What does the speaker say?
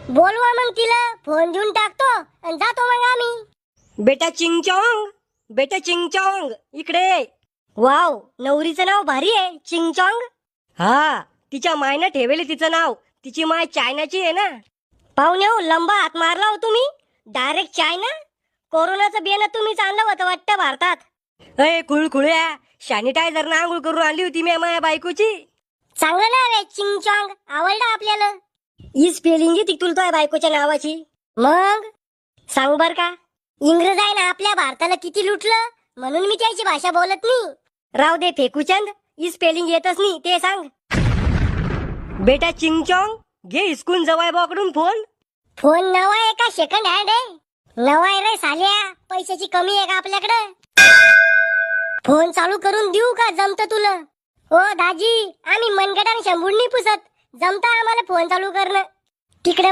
बोलवा मग तिला, फोन देऊन टाकतो आणि जातो मग आम्ही. बेटा चिंगचॉंग, बेटा चिंगचॉंग इकडे ये. वाव, नवरीचं नाव भारी आहे, चिंगचॉंग. हा, तिच्या मायनं ठेवले तिचं नाव. तिची माय चायनाची आहे ना. पाहुणे हो, लंबा हात मारला हो तुम्ही. Direct China. कोरोनाचं बियाणं तुम्हीच आणलं होतं वाटतं भारतात. अय खुळखुळ्या, सॅनिटायझर ना आंघोळ करून आणली होती मी माझ्या बायकोची. चांगलं नाव आहे चिंगचॉंग, आवडलं आपल्याला. ही स्पेलिंग ती तुला तुझ्या बायकोच्या नावाची. मग सांग बर का, इंग्रज आहे ना आपल्या भारताला किती लुटलं, म्हणून मी त्याची भाषा बोलत नाही. राव दे फेकूचंद, ही स्पेलिंग येतच नाही ते सांग. बेटा चिंगचॉंग, घे हिसकून जवाय बाकडून फोन. फोन नवा आहे का सेकंड हँड आहे? नवा आहे रे साल्या, पैशाची कमी आहे का आपल्याकडे? फोन चालू करून देऊ का, जमत तुला? हो दाजी, आम्ही मनगटाने शंभूड नाही पुसत, जमता आम्हाला फोन चालू करणं. तिकडे